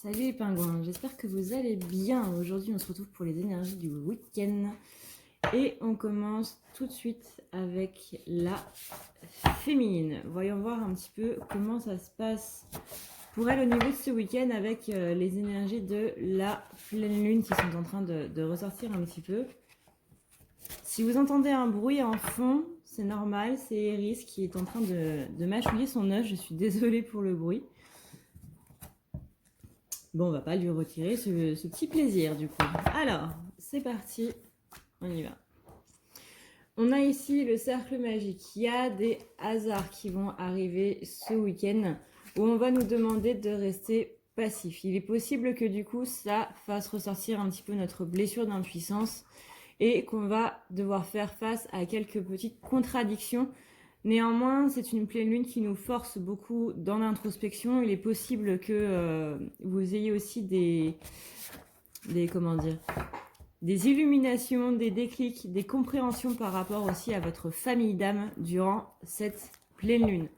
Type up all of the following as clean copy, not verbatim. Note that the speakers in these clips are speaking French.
Salut les pingouins, j'espère que vous allez bien. Aujourd'hui on se retrouve pour les énergies du week-end et on commence tout de suite avec la féminine. Voyons voir un petit peu comment ça se passe pour elle au niveau de ce week-end avec les énergies de la pleine lune qui sont en train de ressortir un petit peu. Si vous entendez un bruit en fond, c'est normal, c'est Eris qui est en train de mâchouiller son œuf. Je suis désolée pour le bruit. Bon, on va pas lui retirer ce petit plaisir du coup. Alors, c'est parti, on y va. On a ici le cercle magique. Il y a des hasards qui vont arriver ce week-end où on va nous demander de rester passif. Il est possible que du coup ça fasse ressortir un petit peu notre blessure d'impuissance et qu'on va devoir faire face à quelques petites contradictions. Néanmoins, c'est une pleine lune qui nous force beaucoup dans l'introspection. Il est possible que vous ayez aussi des illuminations, des déclics, des compréhensions par rapport aussi à votre famille d'âme durant cette pleine lune.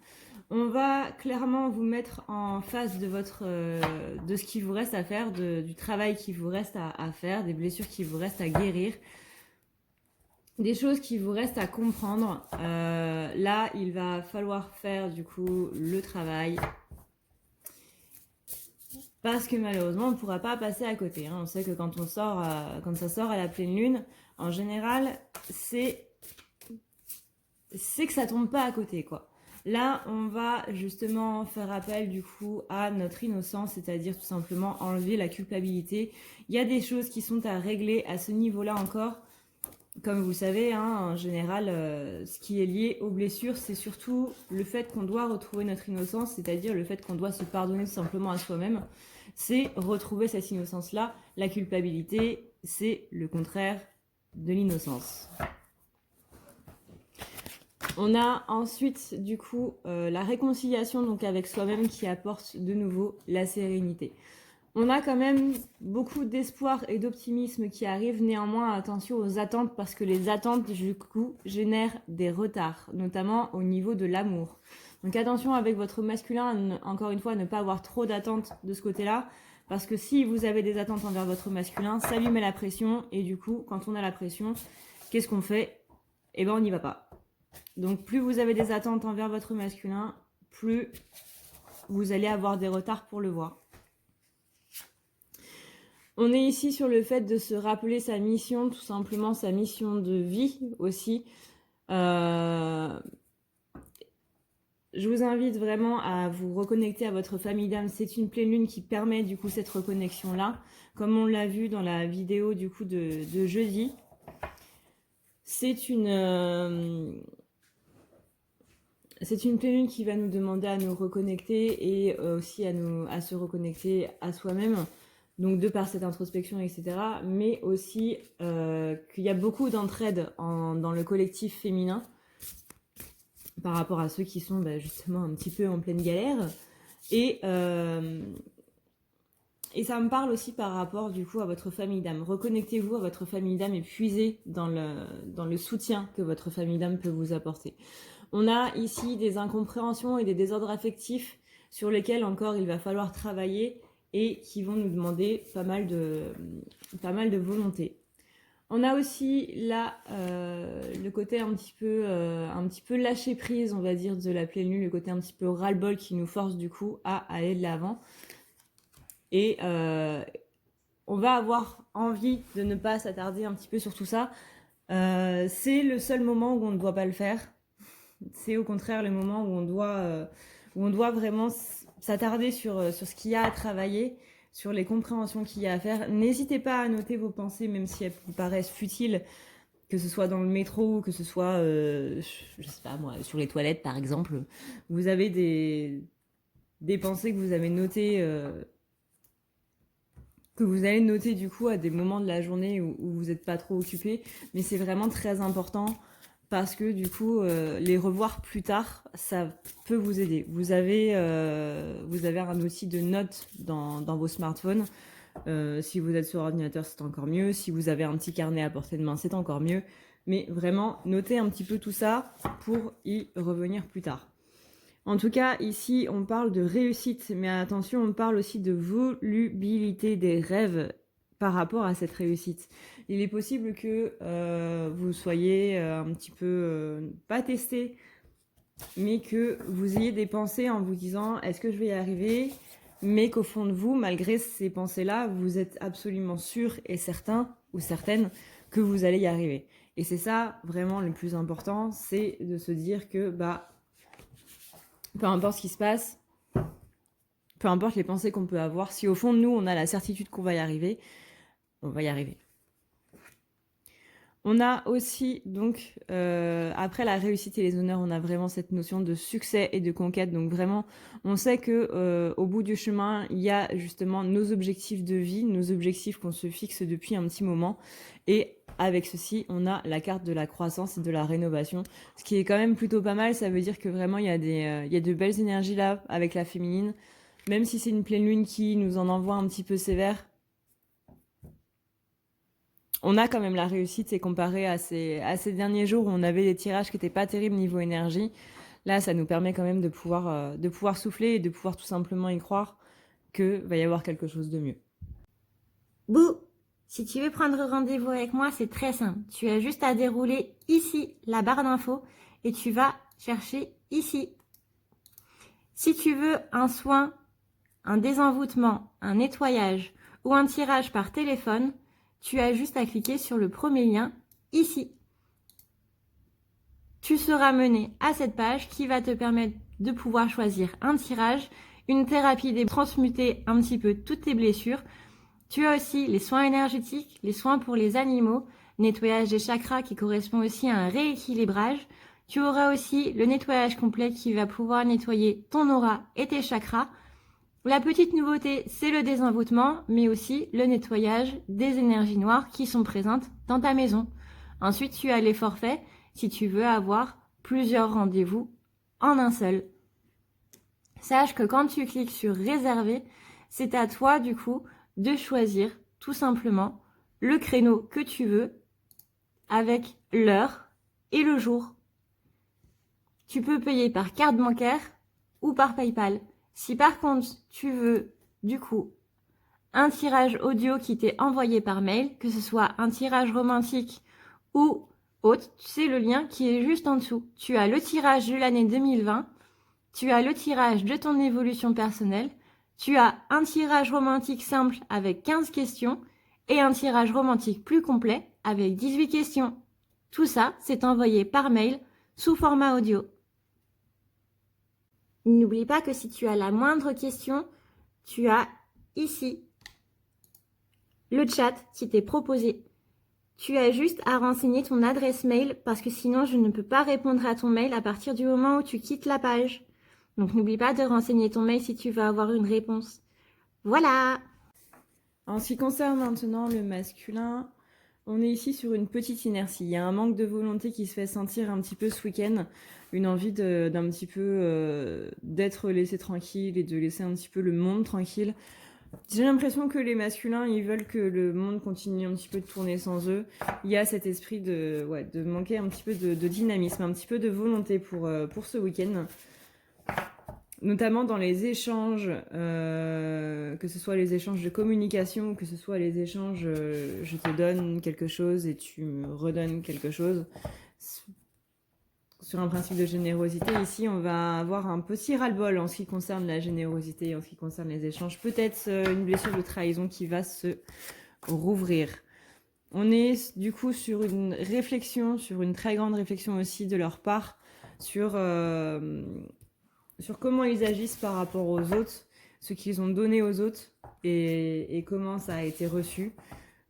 On va clairement vous mettre en face de de ce qui vous reste à faire, du travail qui vous reste à faire, des blessures qui vous restent à guérir. Des choses qui vous restent à comprendre. Là, il va falloir faire du coup le travail. Parce que malheureusement, on ne pourra pas passer à côté. On sait que quand ça sort à la pleine lune, en général, c'est que ça tombe pas à côté, quoi. Là, on va justement faire appel du coup à notre innocence, c'est-à-dire tout simplement enlever la culpabilité. Il y a des choses qui sont à régler à ce niveau-là encore. Comme vous le savez, en général, ce qui est lié aux blessures, c'est surtout le fait qu'on doit retrouver notre innocence, c'est-à-dire le fait qu'on doit se pardonner simplement à soi-même. C'est retrouver cette innocence-là. La culpabilité, c'est le contraire de l'innocence. On a ensuite, du coup, la réconciliation donc avec soi-même qui apporte de nouveau la sérénité. On a quand même beaucoup d'espoir et d'optimisme qui arrivent. Néanmoins, attention aux attentes parce que les attentes, du coup, génèrent des retards, notamment au niveau de l'amour. Donc attention avec votre masculin, encore une fois, à ne pas avoir trop d'attentes de ce côté-là. Parce que si vous avez des attentes envers votre masculin, ça lui met la pression. Et du coup, quand on a la pression, qu'est-ce qu'on fait? Eh ben, on n'y va pas. Donc plus vous avez des attentes envers votre masculin, plus vous allez avoir des retards pour le voir. On est ici sur le fait de se rappeler sa mission, tout simplement sa mission de vie aussi. Je vous invite vraiment à vous reconnecter à votre famille d'âme. C'est une pleine lune qui permet du coup cette reconnexion-là, comme on l'a vu dans la vidéo du coup de jeudi. C'est une pleine lune qui va nous demander à nous reconnecter et aussi à se reconnecter à soi-même. Donc de par cette introspection, etc. Mais aussi qu'il y a beaucoup d'entraide dans le collectif féminin par rapport à ceux qui sont justement un petit peu en pleine galère. Et ça me parle aussi par rapport du coup à votre famille d'âme. Reconnectez-vous à votre famille d'âme et puisez dans le soutien que votre famille d'âme peut vous apporter. On a ici des incompréhensions et des désordres affectifs sur lesquels encore il va falloir travailler et qui vont nous demander pas mal de volonté. On a aussi là le côté un petit peu lâcher prise, on va dire, de la pleine lune, le côté un petit peu ras-le-bol qui nous force du coup à aller de l'avant. Et on va avoir envie de ne pas s'attarder un petit peu sur tout ça. C'est le seul moment où on ne doit pas le faire. C'est au contraire le moment où on doit vraiment s'attarder sur ce qu'il y a à travailler, sur les compréhensions qu'il y a à faire. N'hésitez pas à noter vos pensées, même si elles vous paraissent futiles, que ce soit dans le métro ou que ce soit, je sais pas moi, sur les toilettes par exemple. Vous avez des pensées que vous avez notées, que vous allez noter du coup à des moments de la journée où vous n'êtes pas trop occupé, mais c'est vraiment très important parce que du coup, les revoir plus tard, ça peut vous aider. Vous avez un outil de notes dans vos smartphones. Si vous êtes sur ordinateur, c'est encore mieux. Si vous avez un petit carnet à portée de main, c'est encore mieux. Mais vraiment, notez un petit peu tout ça pour y revenir plus tard. En tout cas, ici, on parle de réussite, mais attention, on parle aussi de volubilité des rêves par rapport à cette réussite. Il est possible que vous soyez un petit peu, pas testé, mais que vous ayez des pensées en vous disant « est-ce que je vais y arriver ?» mais qu'au fond de vous, malgré ces pensées-là, vous êtes absolument sûr et certain ou certaine que vous allez y arriver. Et c'est ça vraiment le plus important, c'est de se dire que peu importe ce qui se passe, peu importe les pensées qu'on peut avoir, si au fond de nous, on a la certitude qu'on va y arriver, on va y arriver. On a aussi, donc, après la réussite et les honneurs, on a vraiment cette notion de succès et de conquête. Donc vraiment, on sait que au bout du chemin, il y a justement nos objectifs de vie, nos objectifs qu'on se fixe depuis un petit moment. Et avec ceci, on a la carte de la croissance et de la rénovation, ce qui est quand même plutôt pas mal. Ça veut dire que vraiment, il y a de belles énergies là avec la féminine. Même si c'est une pleine lune qui nous en envoie un petit peu sévère, on a quand même la réussite, et comparé à ces derniers jours où on avait des tirages qui n'étaient pas terribles niveau énergie, là, ça nous permet quand même de pouvoir souffler et de pouvoir tout simplement y croire qu'il va y avoir quelque chose de mieux. Bouh! Si tu veux prendre rendez-vous avec moi, c'est très simple. Tu as juste à dérouler ici la barre d'infos et tu vas chercher ici. Si tu veux un soin, un désenvoûtement, un nettoyage ou un tirage par téléphone, tu as juste à cliquer sur le premier lien ici. Tu seras mené à cette page qui va te permettre de pouvoir choisir un tirage, une thérapie des transmuter un petit peu toutes tes blessures. Tu as aussi les soins énergétiques, les soins pour les animaux, nettoyage des chakras qui correspond aussi à un rééquilibrage. Tu auras aussi le nettoyage complet qui va pouvoir nettoyer ton aura et tes chakras. La petite nouveauté, c'est le désenvoûtement, mais aussi le nettoyage des énergies noires qui sont présentes dans ta maison. Ensuite, tu as les forfaits si tu veux avoir plusieurs rendez-vous en un seul. Sache que quand tu cliques sur réserver, c'est à toi du coup de choisir tout simplement le créneau que tu veux avec l'heure et le jour. Tu peux payer par carte bancaire ou par PayPal. Si par contre tu veux du coup un tirage audio qui t'est envoyé par mail, que ce soit un tirage romantique ou autre, c'est le lien qui est juste en dessous. Tu as le tirage de l'année 2020, tu as le tirage de ton évolution personnelle, tu as un tirage romantique simple avec 15 questions et un tirage romantique plus complet avec 18 questions. Tout ça, c'est envoyé par mail sous format audio. N'oublie pas que si tu as la moindre question, tu as ici le chat qui t'est proposé. Tu as juste à renseigner ton adresse mail parce que sinon je ne peux pas répondre à ton mail à partir du moment où tu quittes la page. Donc n'oublie pas de renseigner ton mail si tu veux avoir une réponse. Voilà! En ce qui concerne maintenant le masculin, on est ici sur une petite inertie. Il y a un manque de volonté qui se fait sentir un petit peu ce week-end, une envie d'un petit peu d'être laissé tranquille et de laisser un petit peu le monde tranquille. J'ai l'impression que les masculins, ils veulent que le monde continue un petit peu de tourner sans eux. Il y a cet esprit de manquer un petit peu de dynamisme, un petit peu de volonté pour ce week-end. Notamment dans les échanges, que ce soit les échanges de communication ou que ce soit les échanges je te donne quelque chose et tu me redonnes quelque chose. Sur un principe de générosité, ici on va avoir un petit ras-le-bol en ce qui concerne la générosité, en ce qui concerne les échanges. Peut-être une blessure de trahison qui va se rouvrir. On est du coup sur une réflexion, sur une très grande réflexion aussi de leur part, sur comment ils agissent par rapport aux autres, ce qu'ils ont donné aux autres et comment ça a été reçu,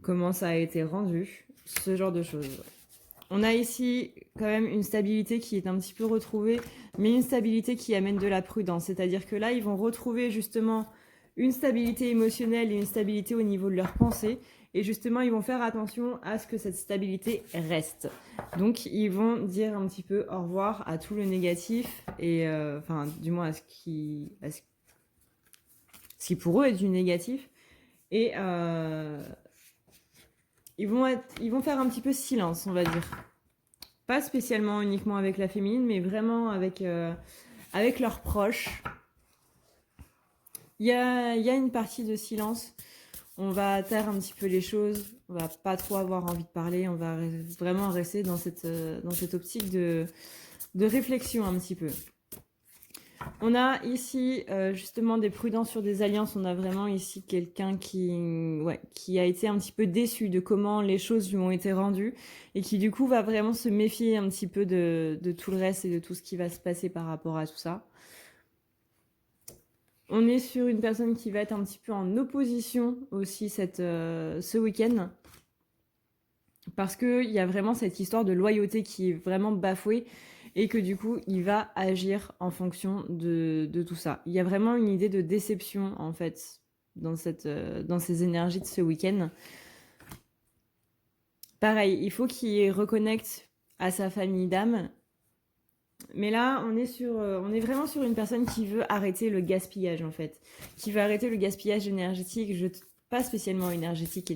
comment ça a été rendu, ce genre de choses. On a ici quand même une stabilité qui est un petit peu retrouvée, mais une stabilité qui amène de la prudence. C'est-à-dire que là, ils vont retrouver justement une stabilité émotionnelle et une stabilité au niveau de leurs pensées. Et justement, ils vont faire attention à ce que cette stabilité reste. Donc, ils vont dire un petit peu au revoir à tout le négatif et, enfin, du moins à ce qui pour eux est du négatif. Et ils vont faire un petit peu silence, on va dire. Pas spécialement uniquement avec la féminine, mais vraiment avec avec leurs proches. Il y a une partie de silence. On va taire un petit peu les choses. On va pas trop avoir envie de parler. On va vraiment rester dans cette optique de réflexion un petit peu. On a ici justement des prudences sur des alliances. On a vraiment ici quelqu'un qui a été un petit peu déçu de comment les choses lui ont été rendues et qui du coup va vraiment se méfier un petit peu de tout le reste et de tout ce qui va se passer par rapport à tout ça. On est sur une personne qui va être un petit peu en opposition aussi ce week-end. Parce qu'il y a vraiment cette histoire de loyauté qui est vraiment bafouée et que du coup, il va agir en fonction de tout ça. Il y a vraiment une idée de déception, en fait, dans ces énergies de ce week-end. Pareil, il faut qu'il reconnecte à sa famille d'âme. Mais là, on est vraiment sur une personne qui veut arrêter le gaspillage, en fait. Qui veut arrêter le gaspillage énergétique. Pas spécialement énergétique,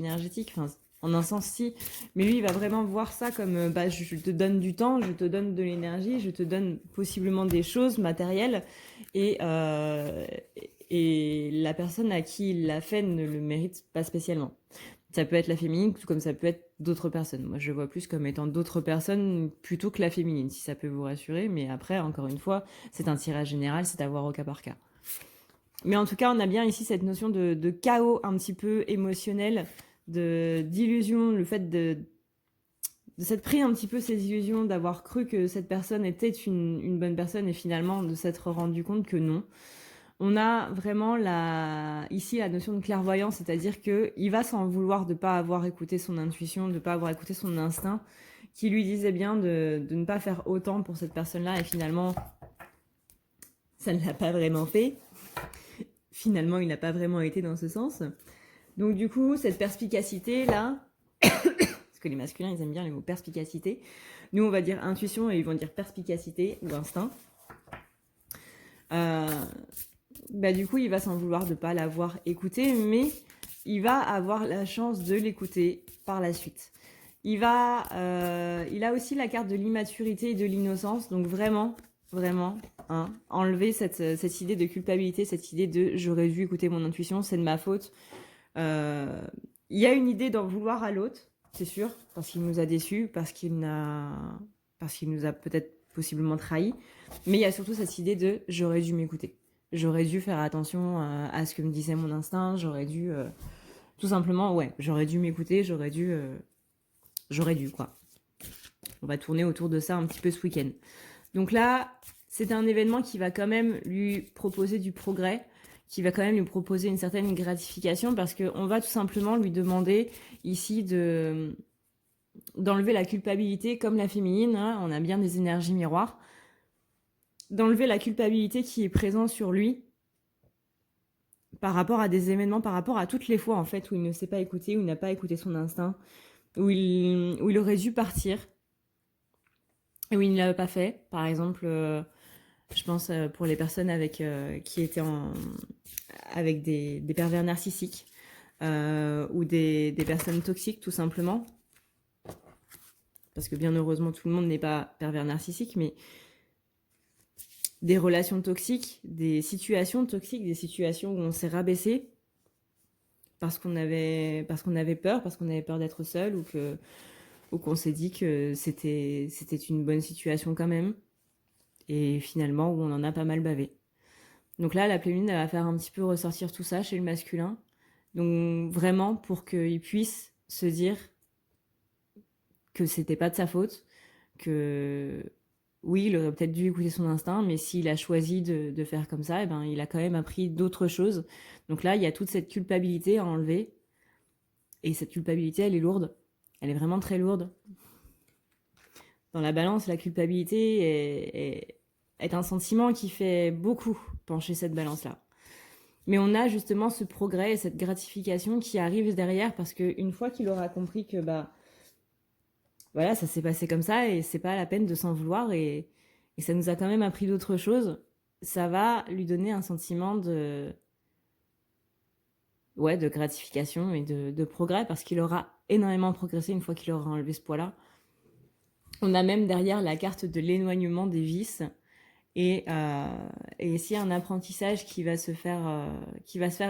enfin, en un sens si, mais lui il va vraiment voir ça comme je te donne du temps, je te donne de l'énergie, je te donne possiblement des choses matérielles et la personne à qui il l'a fait ne le mérite pas spécialement. Ça peut être la féminine tout comme ça peut être d'autres personnes. Moi je vois plus comme étant d'autres personnes plutôt que la féminine, si ça peut vous rassurer, mais après encore une fois c'est un tirage général, c'est à voir au cas par cas. Mais en tout cas on a bien ici cette notion de chaos un petit peu émotionnel, d'illusion, le fait de s'être pris un petit peu ces illusions, d'avoir cru que cette personne était une bonne personne et finalement de s'être rendu compte que non. On a vraiment ici la notion de clairvoyance, c'est-à-dire qu'il va s'en vouloir de ne pas avoir écouté son intuition, de ne pas avoir écouté son instinct, qui lui disait bien de ne pas faire autant pour cette personne-là et finalement ça ne l'a pas vraiment fait. Finalement, il n'a pas vraiment été dans ce sens. Donc du coup, cette perspicacité-là, parce que les masculins, ils aiment bien les mots perspicacité. Nous, on va dire intuition et ils vont dire perspicacité ou instinct. Du coup, il va s'en vouloir de ne pas l'avoir écouté, mais il va avoir la chance de l'écouter par la suite. Il a aussi la carte de l'immaturité et de l'innocence, donc vraiment, enlever cette idée de culpabilité, cette idée de j'aurais dû écouter mon intuition, c'est de ma faute. Il y a une idée d'en vouloir à l'autre, c'est sûr, parce qu'il nous a déçus, parce qu'il nous a peut-être possiblement trahis. Mais il y a surtout cette idée de j'aurais dû m'écouter. J'aurais dû faire attention à ce que me disait mon instinct. J'aurais dû, tout simplement, j'aurais dû m'écouter. J'aurais dû, quoi. On va tourner autour de ça un petit peu ce week-end. Donc là, c'est un événement qui va quand même lui proposer du progrès, qui va quand même lui proposer une certaine gratification parce qu'on va tout simplement lui demander ici d'enlever la culpabilité comme la féminine, hein, on a bien des énergies miroirs, d'enlever la culpabilité qui est présente sur lui par rapport à des événements, par rapport à toutes les fois en fait où il ne s'est pas écouté, où il n'a pas écouté son instinct, où il aurait dû partir et où il ne l'a pas fait. Par exemple, je pense pour les personnes qui étaient avec des pervers narcissiques ou des personnes toxiques tout simplement. Parce que bien heureusement tout le monde n'est pas pervers narcissique, mais des relations toxiques, des situations toxiques, des situations où on s'est rabaissé parce qu'on avait peur, parce qu'on avait peur d'être seul ou qu'on s'est dit que c'était une bonne situation quand même. Et finalement, où on en a pas mal bavé. Donc là, la plémine, elle va faire un petit peu ressortir tout ça chez le masculin. Donc vraiment pour qu'il puisse se dire que c'était pas de sa faute, que oui, il aurait peut-être dû écouter son instinct, mais s'il a choisi de faire comme ça, il a quand même appris d'autres choses. Donc là, il y a toute cette culpabilité à enlever. Et cette culpabilité, elle est lourde. Elle est vraiment très lourde. Dans la balance, la culpabilité est un sentiment qui fait beaucoup pencher cette balance-là. Mais on a justement ce progrès et cette gratification qui arrive derrière parce qu'une fois qu'il aura compris que voilà, ça s'est passé comme ça et c'est pas la peine de s'en vouloir et ça nous a quand même appris d'autres choses, ça va lui donner un sentiment de gratification et de progrès parce qu'il aura énormément progressé une fois qu'il aura enlevé ce poids-là. On a même derrière la carte de l'éloignement des vices et ici un apprentissage qui va se faire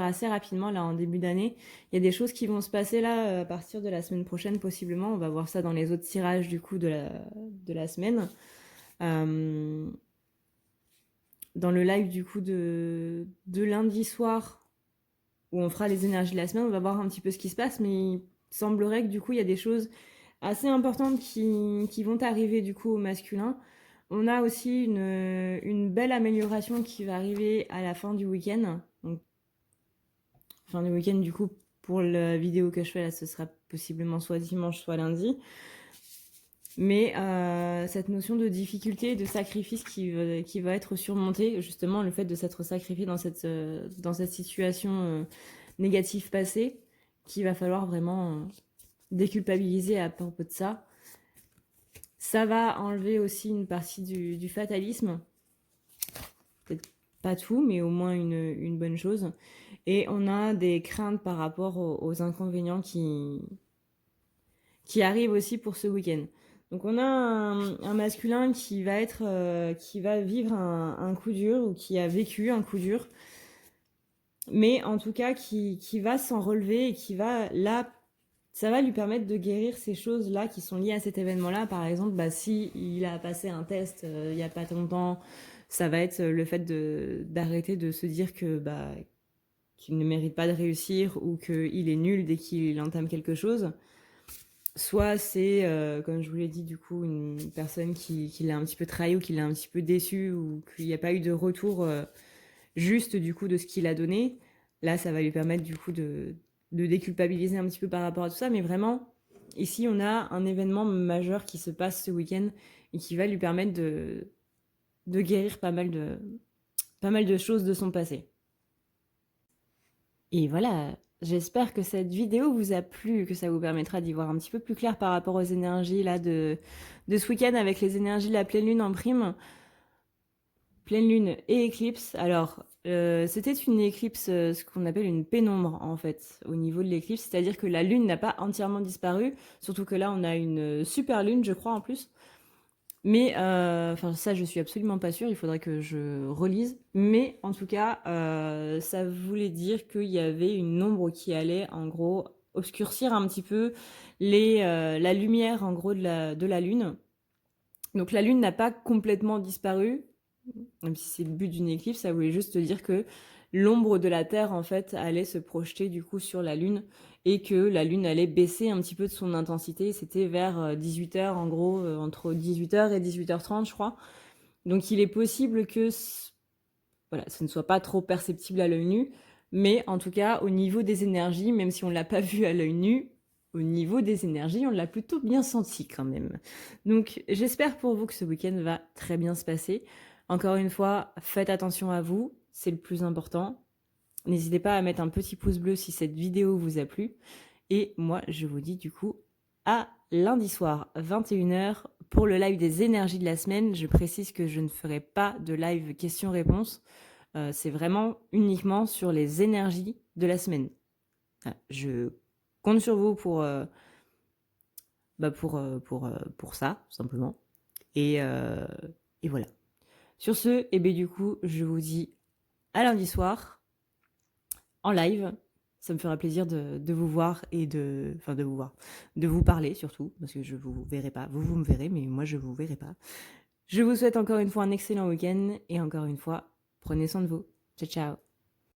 assez rapidement là en début d'année. Il y a des choses qui vont se passer là à partir de la semaine prochaine possiblement. On va voir ça dans les autres tirages du coup de la semaine. Dans le live du coup de lundi soir où on fera les énergies de la semaine, on va voir un petit peu ce qui se passe, mais il semblerait que du coup il y a des choses assez importantes qui vont arriver du coup au masculin. On a aussi une belle amélioration qui va arriver à la fin du week-end. Donc, fin du week-end du coup pour la vidéo que je fais là, ce sera possiblement soit dimanche soit lundi. Mais cette notion de difficulté, de sacrifice qui va être surmontée, justement le fait de s'être sacrifié dans cette situation négative passée, qu'il va falloir vraiment déculpabiliser à propos de ça. Ça va enlever aussi une partie du fatalisme. Peut-être pas tout, mais au moins une bonne chose. Et on a des craintes par rapport aux inconvénients qui arrivent aussi pour ce week-end. Donc on a un masculin qui va vivre un coup dur ou qui a vécu un coup dur, mais en tout cas qui va s'en relever et qui va là, ça va lui permettre de guérir ces choses-là qui sont liées à cet événement-là. Par exemple, si il a passé un test il n'y a pas longtemps, ça va être le fait d'arrêter de se dire que qu'il ne mérite pas de réussir ou qu'il est nul dès qu'il entame quelque chose. Soit c'est, comme je vous l'ai dit, du coup, une personne qui l'a un petit peu trahi ou qui l'a un petit peu déçu ou qu'il n'y a pas eu de retour juste du coup de ce qu'il a donné. Là, ça va lui permettre du coup de déculpabiliser un petit peu par rapport à tout ça. Mais vraiment, ici, on a un événement majeur qui se passe ce week-end et qui va lui permettre de guérir pas mal de choses de son passé. Et voilà, j'espère que cette vidéo vous a plu, que ça vous permettra d'y voir un petit peu plus clair par rapport aux énergies là de ce week-end avec les énergies de la pleine lune en prime. Pleine lune et éclipse. Alors, c'était une éclipse, ce qu'on appelle une pénombre en fait, au niveau de l'éclipse. C'est-à-dire que la lune n'a pas entièrement disparu, surtout que là on a une super lune, je crois en plus. Mais, ça je suis absolument pas sûre, il faudrait que je relise. Mais en tout cas, ça voulait dire qu'il y avait une ombre qui allait en gros obscurcir un petit peu la lumière en gros de la lune. Donc la lune n'a pas complètement disparu, même si c'est le but d'une éclipse, ça voulait juste dire que l'ombre de la Terre en fait allait se projeter du coup sur la Lune et que la Lune allait baisser un petit peu de son intensité. C'était vers 18h en gros, entre 18h et 18h30 je crois. Donc il est possible que voilà, ce ne soit pas trop perceptible à l'œil nu, mais en tout cas au niveau des énergies, même si on ne l'a pas vu à l'œil nu, au niveau des énergies, on l'a plutôt bien senti quand même. Donc j'espère pour vous que ce week-end va très bien se passer. Encore une fois, faites attention à vous, c'est le plus important. N'hésitez pas à mettre un petit pouce bleu si cette vidéo vous a plu. Et moi, je vous dis du coup à lundi soir, 21h, pour le live des énergies de la semaine. Je précise que je ne ferai pas de live questions-réponses. C'est vraiment uniquement sur les énergies de la semaine. Je compte sur vous pour ça, tout simplement. Et voilà. Sur ce, du coup, je vous dis à lundi soir, en live. Ça me fera plaisir de vous voir et de vous parler surtout, parce que je vous verrai pas. Vous me verrez, mais moi, je vous verrai pas. Je vous souhaite encore une fois un excellent week-end et encore une fois, prenez soin de vous. Ciao, ciao.